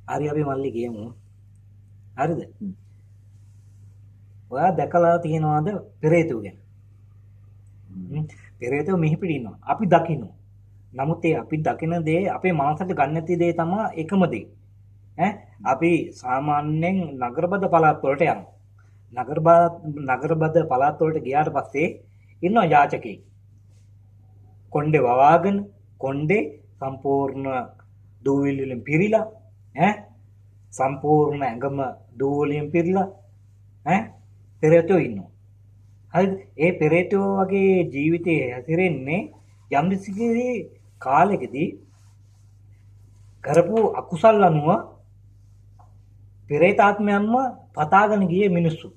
හරි අපි මල්ලි කියමු. හරිද? ඔයා දැකලා තියෙනවද පෙරේතෝ ගැන? පෙරේතෝ මෙහි පිට ඉන්නවා. අපි දකින්න. නමුත් ඒ අපි දකින දේ අපේ මනසට ගන්න නැති දේ තමයි එකම දේ. අපි සාමාන්‍යයෙන් නගරබද පළාත් වලට යනවා. නගරබද පළාත් වලට ගියාට පස්සේ ඉන්නවා යාචකෙක්. කොණ්ඩේ වවාගෙන කොණ්ඩේ සම්පූර්ණ දූවිලි වලින් පිරීලා සම්පූර්ණ ඇඟම දූවිලියෙන් පිරීලා පෙරේතෝ ඉන්නවා. හරිද? ඒ පෙරේතෝ වගේ ජීවිතේ හැසිරෙන්නේ යම් කිසි කාලෙකදී කරපු අකුසල් අනුව පෙරේතාත්මයන්ම පතාගෙන ගියේ මිනිස්සු.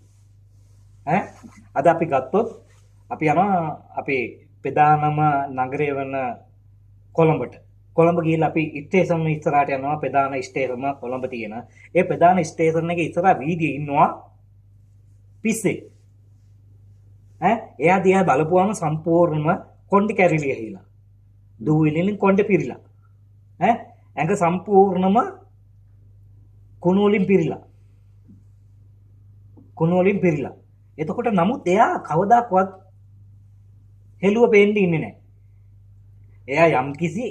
අද අපි ගත්තොත් අපි යනවා අපේ ප්‍රධානම නගරය වෙන කොළඹට. කොළඹ ගිහිල්ලා අපි ස්ටේෂන් ඉස්සරහට යනවා. ප්‍රධාන ස්ටේෂන කොළඹ තියෙන. ඒ ප්‍රධාන ස්ටේෂන් එකේ ඉස්සරහ වීදියේ ඉන්නවා පිස්සෙක්. එයා දිහා බලපුවම සම්පූර්ණම කොණ්ඩේ කැරිලි ගහිලා. දූවිලින් කොණ්ඩේ පිරීලා. ඇඟ සම්පූර්ණම කුණු වලින් පිරීලා. එතකොට නමුත් එයා කවදාකවත් හෙළුව පේන්නේ ඉන්නේ නැහැ. එයා යම්කිසි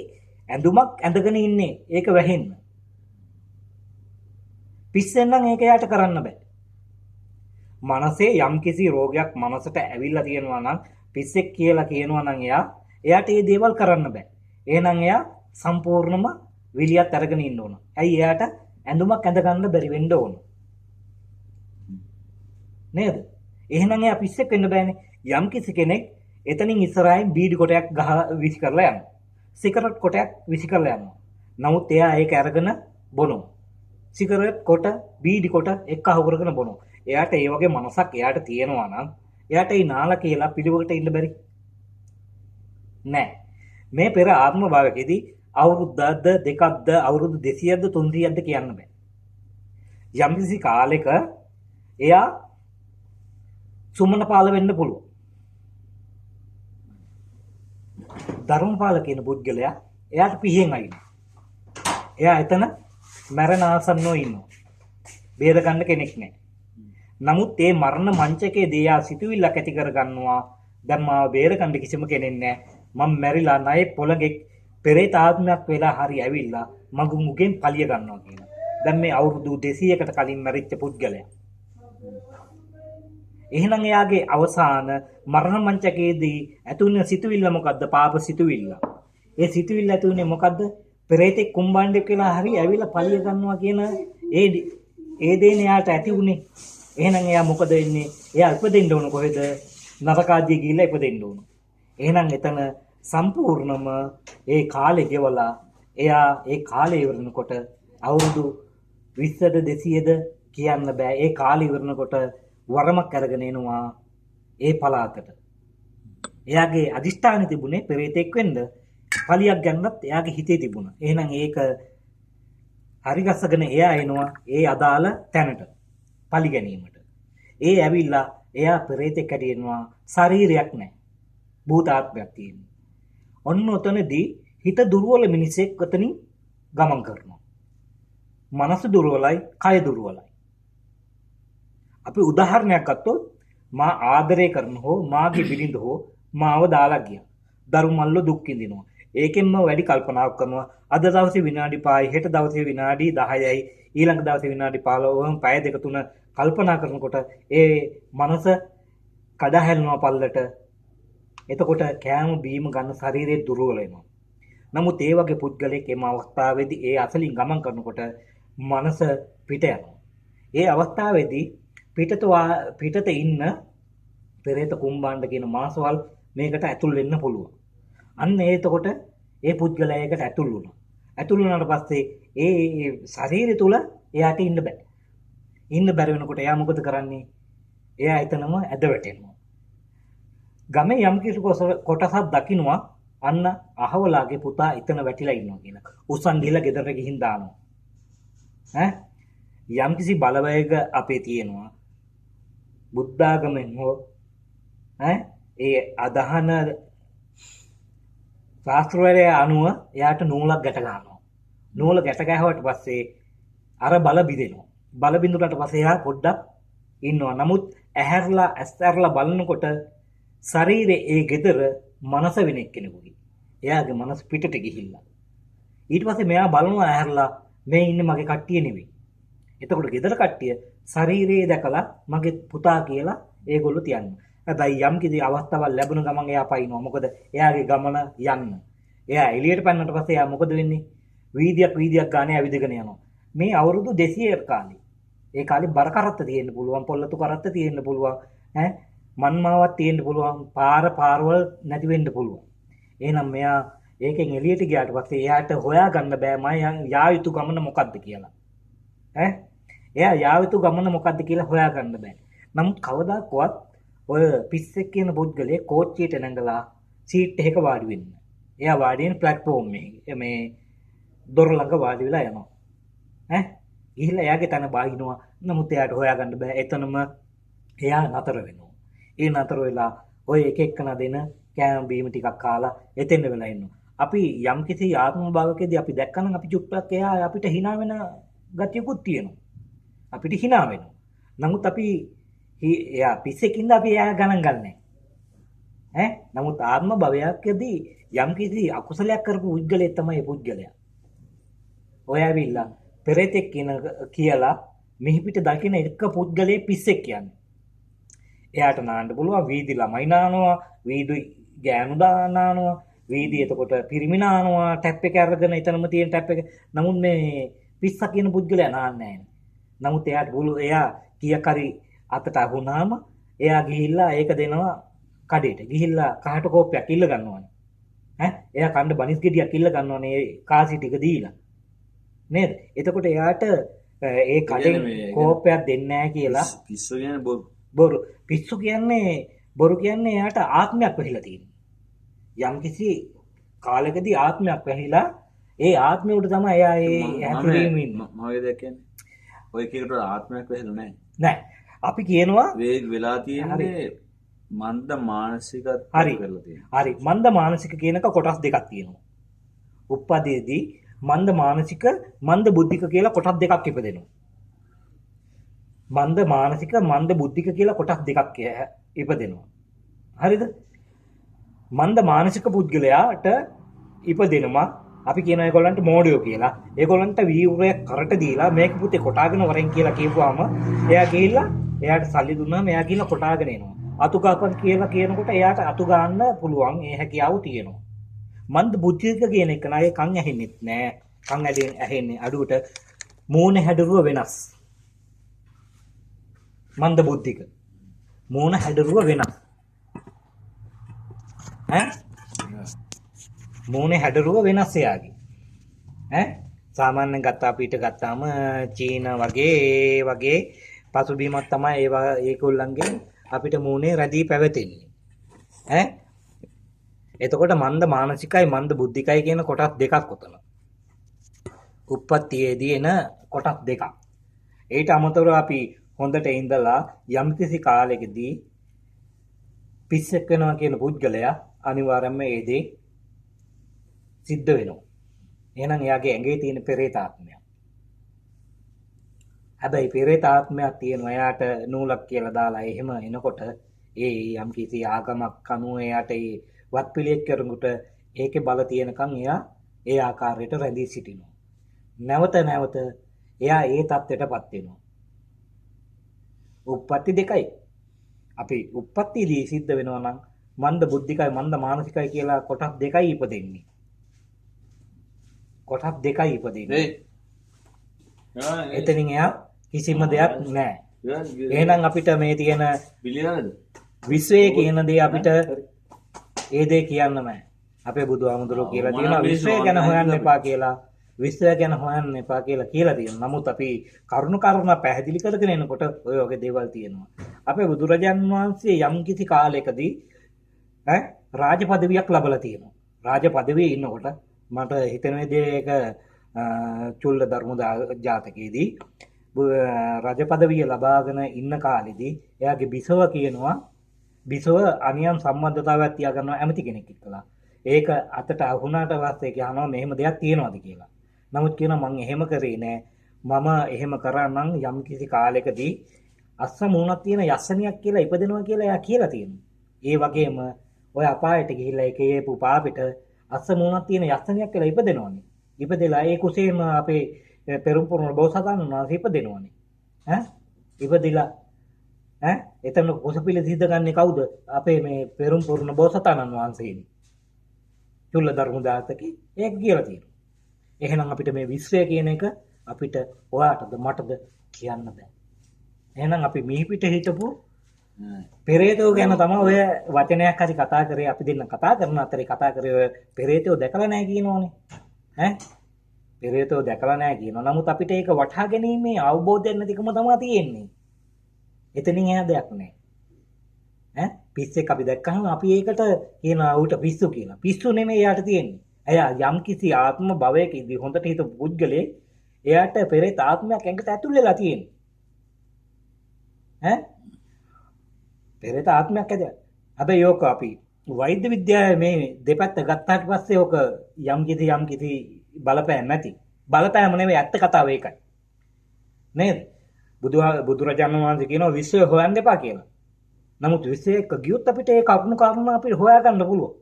ඇඳුමක් ඇඳගෙන ඉන්නේ. ඒක වැහෙන්න. පිස්සෙන් නම් ඒක යාට කරන්න බෑ. මනසේ යම්කිසි රෝගයක් මනසට ඇවිල්ලා තියෙනවා නම් පිස්සෙක් කියලා කියනවා නම් එයාට මේ දේවල් කරන්න බෑ. එහෙනම් එයා සම්පූර්ණම විලියත් අරගෙන ඉන්න ඕන. ඇයි එයාට ඇඳුමක් ඇඳ ගන්න බැරි වෙන්න ඕන. නේද? එහෙනම් එයා පිස්සෙක් වෙන්න බෑනේ. යම්කිසි කෙනෙක් එතනින් ඉස්සරහින් බීඩි කොටයක් විසි කරලා යනවා. සිගරට් කොටයක් විසි කරලා යනවා. නමුත් එයා ඒක අරගෙන බොනවා. සිගරට් කොට බීඩි කොට එක අහු කරගෙන බොනවා. එයාට ඒ වගේ මනසක් එයාට තියෙනවා නම් එයාට ඒ නාලා කියලා පිළිවෙලට ඉන්න බැරි නෑ. මේ පෙර ආත්ම භාවයකදී අවුරුද්දක්ද දෙකක්ද අවුරුදු 200ක්ද 300ක්ද කියන්න බෑ. යම්කිසි කාලෙක එයා සුමනපාල වෙන්න පුළුවන්. ධර්මපාල කියන පුද්ගලයා එයාට පිහින් අයිනවා. එයා එතන මරණ ආසන්නව ඉන්නවා. බේර ගන්න කෙනෙක් නෑ. නමුත් ඒ මරණ මංචකයේදී එයා සිතුවිල්ලක් ඇති කර ගන්නවා. දැන් මාව බේර ගන්න කිසිම කෙනෙක් නෑ. මම මැරිලා ණය පොළගේ පෙරේත ආත්මයක් වෙලා හරි ඇවිල්ලා මගු මුගෙන් පලිය ගන්නවා කියලා. දැන් මේ අවුරුදු 200කට කලින් මැරිච්ච පුද්ගලයා. එහෙනම් එයාගේ අවසාන මරණ මංචකයේදී ඇතුළේ සිතුවිල්ල මොකද්ද? පාප සිතුවිල්ල. ඒ සිතුවිල්ල ඇතුළේ මොකද්ද? පෙරේතෙක් කුම්බාණ්ඩෙක් වෙලා හරි ඇවිල්ලා පලිය ගන්නවා කියන ඒ දේනේ යාට ඇති උනේ. එහෙනම් එයා මොකද වෙන්නේ? එයා ඉපදෙන්න ඕන කොහෙද? නරකාදී ගිහිල්ලා ඉපදෙන්න ඕන. එහෙනම් එතන සම්පූර්ණම ඒ කාලේ ගෙවලා එයා ඒ කාලේ ඉවරනකොට අවුරුදු 20ද 200ද කියන්න බෑ. ඒ කාලේ ඉවරනකොට වරමක් අරගෙන එනවා ඒ පළාතට. එයාගේ අදිෂ්ඨානෙ තිබුණේ පෙරේතෙක් වෙන්න. පලියක් ගන්නත් එයාගේ හිතේ තිබුණා. එහෙනම් ඒක හරි ගස්සගෙන එයා එනවා ඒ අදාළ තැනට පලි ගැනීමට. ඒ ඇවිල්ලා එයා පෙරේතෙක් හැටියෙනවා. ශරීරයක් නැහැ. භූතාත්මයක් තියෙනවා. ඔන්න ඔතනදී හිත දුර්වල මිනිසෙක් ඔතනින් ගමන් කරනවා. මනස දුර්වලයි, කය දුර්වලයි. අපි උදාහරණයක් ගත්තොත් මා ආදරය කරන හෝ මාගේ බිරිඳ හෝ මාව දාලා ගියා. දරු මල්ලෝ දුක් විඳිනවා. ඒකෙන්ම වැඩි කල්පනාවක් කරනවා. අද දවසේ විනාඩි 5යි, හෙට දවසේ විනාඩි 10යි, ඊළඟ දවසේ විනාඩි 15ම පැය දෙක තුන කල්පනා කරනකොට ඒ මනස කඩා හැලෙනවා පල්ලට. එතකොට කෑම බීම ගන්න ශරීරයේ දුර්වල වෙනවා. නමුත් ඒ වගේ පුද්ගලයෙක් එම අවස්ථාවේදී ඒ අසලින් ගමන් කරනකොට මනස පිට යනවා. ඒ අවස්ථාවේදී පිටත ඉන්න පෙරේත කුම්බාණ්ඩ කියන මාසවල් මේකට ඇතුල් වෙන්න පුළුවන්. අන්න එතකොට ඒ පුද්ගලයා ඒකට ඇතුල් වුණා. ඇතුල් වුණාට පස්සේ ඒ ශරීරය තුල එයාට ඉන්න බෑ. ඉන්න බැරි වෙනකොට එයා මොකද කරන්නේ? එයා එතනම ඇද වැටෙනවා. ගමේ යම් කිසි කොටසක් දකින්නවා අන්න අහවලාගේ පුතා එතන වැටිලා ඉන්නවා කියලා. උස්සන් ගිහලා ගෙදරට ගිහින් දානවා. යම් කිසි බලවේග අපේ තියෙනවා. බුද්ධාගමෙන් හෝ ඒ අදහන ශාස්ත්‍රවලය අනුව එයාට නූලක් ගැට ගන්නවා. නූල ගැට ගැහුවට පස්සේ අර බල බිඳෙනවා. බල බිඳුනට පස්සේ එයා පොඩ්ඩක් ඉන්නවා. නමුත් ඇහැරලා ඇස්තරලා බලනකොට ශරීරයේ ඒ gedara මනස වෙන එක්කෙනෙකුගේ. එයාගේ මනස පිටට ගිහිල්ලා. ඊට පස්සේ මෙයා බලනවා ඇහැරලා මේ ඉන්නේ මගේ කට්ටිය නෙවෙයි. එතකොට gedara කට්ටිය ශරීරයේ දැකලා මගේ පුතා කියලා ඒගොල්ලෝ තියන්නේ. හැබැයි යම් කිසි අවස්ථාවක් ලැබුණ ගමන් එයා පයින්නවා. මොකද එයාගේ ගමන යන්න. එයා එළියට පැන්නට පස්සේ එයා මොකද වෙන්නේ? වීදියක් ගානේ ඇවිදගෙන යනවා. මේ අවුරුදු 200 කාලේ. ඒ කාලේ බර කරත්ත තියෙන්න පුළුවන්, පොල්ලතු කරත්ත තියෙන්න පුළුවන්, මන්මාවක් තියෙන්න පුළුවන්, පාරවල් නැති වෙන්න පුළුවන්. එහෙනම් මෙයා ඒකෙන් එළියට ගියාට පස්සේ එයාට හොයාගන්න බෑ මම යා යුතු ගමන මොකද්ද කියලා. එයා යා යුතු ගමන මොකද්ද කියලා හොයාගන්න බෑ. නමුත් කවදාකවත් ඔය පිස්සෙක් කියන පුද්ගලයා කෝච්චියට නැංගලා සීට් එකක වාඩි වෙන්න. එයා වාඩි වෙන ප්ලැට්ෆෝම් එකේ මේ දොර ළඟ වාඩි වෙලා යනවා. ගිහිල්ලා එයාගේ තන බාහිනවා. නමුත් එයාට හොයාගන්න බෑ. එතනම එයා නතර වෙනවා. ඒ නතර වෙලා ඔය එක එකන දෙන කෑම බීම ටිකක් කාලා එතෙන් වෙලා ඉන්නවා. අපි යම්කිසි ආත්ම භාවකයේදී අපි දැක්කනම් අපි චුට්ටක් එයා අපිට hina වෙන ගතියකුත් තියෙනවා. අපිට hina වෙනවා. නමුත් අපි එයා පිස්සෙකින්ද අපි එයා ගණන් ගන්නෑ. නමුත් ආත්ම භවයකදී යම්කිසි අකුසලයක් කරපු පුද්ගලයෙක් තමයි පුද්ගලයා. ඔය ඇවිල්ලා පෙරේතෙක් කියලා මෙහි පිට දකින්න එක පුද්ගලයේ පිස්සෙක් කියන්නේ. එයාට නාන්න පුළුවන් වීදි ළමයි නානවා, වීදි ගෑනු නානවා, වීදි එතකොට පිරිමි නානවා, ටැප් එක අරගෙන එතනම තියෙන ටැප් එක. නමුත් මේ පිස්සා කියන පුද්ගලයා නාන්නේ නැහැ. නමුත් එයා කීයක් හරි අතට අහුනාම එයා ගිහිල්ලා ඒක දෙනවා කඩේට. ගිහිල්ලා කහට කෝප්පයක් ඉල්ල ගන්නවානේ. එයා කන්න බනිස් ගෙඩියක් ඉල්ල ගන්නවානේ කාසි ටික දීලා. නේද? එතකොට එයාට ඒ කඩෙන් කෝපයක් දෙන්නේ නැහැ කියලා පිස්සු කියන්නේ බොරු. පිස්සු කියන්නේ බොරු කියන්නේ එයාට ආත්මයක් වෙහිලා තියෙනවා. යම්කිසි කාලයකදී ආත්මයක් වෙහිලා ඒ ආත්මය උඩ තමයි එයා ඒ හැතිරීම ඉන්නේ. මම කියන්නේ ඔය කීකට ආත්මයක් වෙහෙලා නැහැ. නෑ. අපි කියනවා වේග වෙලා තියෙන්නේ මන්ද මානසිකත්වයක් කරලා තියෙනවා. හරි. මන්ද මානසික කියනක කොටස් දෙකක් තියෙනවා. උප්පදේදී මන්ද මානසික මන්ද බුද්ධික කියලා කොටස් දෙකක් ඉපදෙනවා. මන්ද මානසික මන්ද බුද්ධික කියලා කොටස් දෙකක් ඉපදෙනවා. හරිද? මන්ද මානසික පුද්ගලයාට ඉපදෙනවා අපි කියන ඒගොල්ලන්ට මෝඩයෝ කියලා. ඒගොල්ලන්ට වීරයක් කරට දීලා මේක පුතේ කොටාගෙන වරෙන් කියලා කියපුවාම එයා ගිහිල්ලා එයාට සල්ලි දුන්නාම එයා ගිහිල්ලා කොටාගෙන එනවා. අතු ගාපන් කියලා කියනකොට එයාට අතු ගන්න පුළුවන් ඒ හැකියාව තියෙනවා. මන්ද බුද්ධික කියන එක නෑ කන් ඇහෙන්නෙත් නෑ. කන් ඇහෙන්නේ අඩුවට මූණ හැඩරුව වෙනස්. මන්ද බුද්ධික මූණ හැඩරුව වෙනස්. මූණේ හැඩරුව වෙනස් එයාගේ. සාමාන්‍යයෙන් අපිට ගත්තාම චීන වගේ පසුබිමක් තමයි ඒගොල්ලන්ගේ අපිට මූණේ රැඳී පැවතෙන්නේ. එතකොට මන්ද මානසිකයි මන්ද බුද්ධිකයි කියන කොටස් දෙකක් උතන. උප්පත්තියේදී එන කොටස් දෙකක්. ඊට අමතරව අපි හොඳට ඉඳලා යම්කිසි කාලෙකදී පිස්සෙක් වෙනවා කියන පුද්ගලයා අනිවාර්යයෙන්ම ඒ දේ සිද්ධ වෙනවා. එහෙනම් එයාගේ ඇඟේ තියෙන පෙරේත ආත්මයක්. හැබැයි පෙරේත ආත්මයක් තියෙනවා. එයාට නූලක් කියලා දාලා එහෙම එනකොට ඒ යම්කිසි ආගමක් අනුව එයාට ඒ වත් පිළියෙත් කරනකොට ඒකේ බල තියෙනකන් එයා ඒ ආකාරයට රැඳී සිටිනවා. නැවත එයා ඒ தත්ත්වයටපත් වෙනවා. උප්පත්ති දෙකයි. අපි උප්පත්තියේදී සිද්ධ වෙනවා නම් මන්ද බුද්ධිකයි මන්ද මානසිකයි කියලා කොටස් දෙකයි ඉපදෙන්නේ. කොටස් දෙකයි ඉපදෙන්නේ. එතනින් එයා කිසිම දෙයක් නැහැ. එහෙනම් අපිට මේ තියෙන විශ්වයේ කියන දේ අපිට ඒ දේ කියන්න බෑ. අපේ බුදුහාමුදුරුවෝ කියලා තියෙනවා විශ්වය ගැන හොයන්න එපා කියලා. විශ්වය ගැන හොයන්න එපා කියලා තියෙනවා. නමුත් අපි කරුණු පැහැදිලි කරගෙන එනකොට ඔය වගේ දේවල් තියෙනවා. අපේ බුදුරජාන් වහන්සේ යම් කිසි කාලයකදී රාජ පදවියක් ලැබලා තියෙනවා. රාජ පදවියේ ඉන්නකොට මට හිතෙන ඒක චුල්ල ධර්ම ජාතකයේදී රජ පදවිය ලබාගෙන ඉන්න කාලෙදී එයාගේ බිසව කියනවා බිසව අනියම් සම්බන්ධතාවයක් තියාගන්නවා ඇමති කෙනෙක් එක්කලා. ඒක අතට අහුණාට පස්සේ කියනවා මෙහෙම දෙයක් තියෙනවද කියලා. නමුත් කියනවා මං එහෙම කරේ නෑ. මම එහෙම කරා නම් යම් කිසි කාලයකදී අස්ස මූණක් තියෙන යස්සනියක් කියලා ඉපදෙනවා කියලා එයා කියලා තියෙනවා. ඒ වගේම ඔය අපායට ගිහිල්ලා ඒකේ පුපාපිට අස්ස මූණක් තියෙන යස්සනියක් කියලා ඉපදෙනවනේ. ඉපදෙලා ඒ කුසේම අපේ පෙරම් පුරන බෝසතාණන් වහන්සේ ඉපදෙනවනේ. ඈ ඉපදිලා එතන කුසපිල සිද්ධ ගන්නේ කවුද? අපේ මේ පෙරම් පුරන බෝසතාණන් වහන්සේනේ. චුල්ල ධර්ම දාතකේ ඒක කියලා තියෙනවා. එහෙනම් අපිට මේ විශ්වය කියන එක අපිට ඔයාටද මටද කියන්න බෑ. එහෙනම් අපි මිහිපිට හිටපු පෙරේතෝ ගැන තමයි ඔය වචනයක් හරි කතා කරේ. අපි දෙන්න කතා කරන අතරේ කතා කරේ ඔය පෙරේතෝ දැකලා නැහැ කියනෝනේ. පෙරේතෝ දැකලා නැහැ කියනවා. නමුත් අපිට ඒක වටහා ගැනීමේ අවබෝධයක් නැතිකම තමයි තියෙන්නේ. එතනින් එහා දෙයක් නැහැ. පිස්සෙක් අපි දැක්කහම අපි ඒකට කියනවා ඌට පිස්සු කියලා. පිස්සු නෙමෙයි යාට තියෙන්නේ. එයා යම් කිසි ආත්ම භවයකදී හොඳට හිතපු පුද්ගලයෙක් එයාට පෙරේත ආත්මයක් ඇඟට ඇතුල් වෙලා තියෙන්නේ. පෙරේත ආත්මයක් ඇද. හැබැයි ඕක අපි වෛද්‍ය විද්‍යාවේ මේ දෙපැත්ත ගත්තාට පස්සේ ඕක යම් කිසි බලපෑම් නැති. බලපෑම නෙවෙයි ඇත්ත කතාව ඒකයි. නේද? බුදුරජාණන් වහන්සේ කියනවා විශ්වය හොයන්න එපා කියලා. නමුත් විශ්වයක ගියොත් අපිට ඒ කරුණු කාරණා අපිට හොයාගන්න පුළුවන්.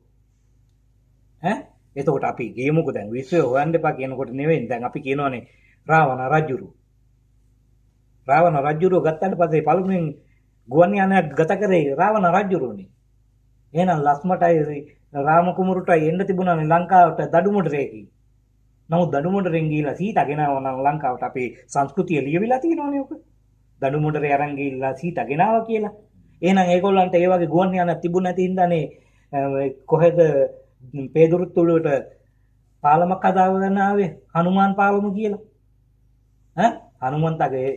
එතකොට අපි ගියමුකෝ දැන් විශ්වය හොයන්න එපා කියනකොට නෙවෙයි දැන් අපි කියනවානේ රාවණ රජුරු ගත්තාට පස්සේ පළමුවෙන් ගුවන් යානයක් ගත කරේ රාවණ රජුරුනේ. එහෙනම් ලක්ෂ්මටයි රාම කුමරුටයි එන්න තිබුණානේ ලංකාවට දඩුමුඩරේකී. නමුත් දඩුමුඩරෙන් ගිහිල්ලා සීතා ගෙනාවා නම් ලංකාවට අපේ සංස්කෘතිය ලියවිලා තියෙනවනේ ඔක. දඩුමුඩරේ අරන් ගිහිල්ලා සීතා ගෙනාවා කියලා. එහෙනම් ඒගොල්ලන්ට ඒ වගේ ගුවන් යානක් තිබුණ නැති හින්දානේ කොහෙද පේදුරුත් තුළුවට පාලමක් හදාගෙන ආවේ හනුමාන් පාලම කියලා. හනුමන්තගේ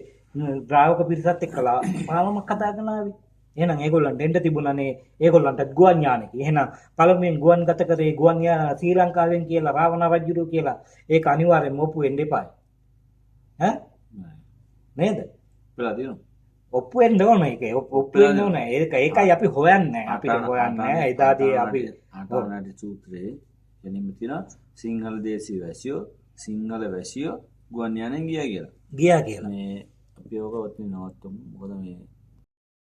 ද්‍රාවක පිරිසත් එක්කලා පාලමක් හදාගෙන ආවේ. එහෙනම් ඒගොල්ලන්ට එන්න තිබුණානේ ඒගොල්ලන්ට ගුවන් යානෙක. එහෙනම් පළමුවෙන් ගුවන් ගත කරේ ගුවන් යාන ශ්‍රී ලංකාවෙන් කියලා රාවණ රජුරු කියලා. ඒක අනිවාර්යෙන්ම ඔප්පු වෙන්න එපායි. නේද? වෙලා තියෙනවා. ඔප්පු වෙන්න ඕන ඒක. ඔප්පු වෙන්න ඕන. ඒකයි අපි හොයන්නේ. අපිට හොයන්නේ එදාදී අපි ආටාවනාටි සූත්‍රයේ එනින්ම තියෙනවා සිංහල දේශීය වැසියෝ සිංහල වැසියෝ ගුවන් යානෙන් ගියා කියලා. මේ අපි ඕක ඔතන නවත්තමු. මොකද මේ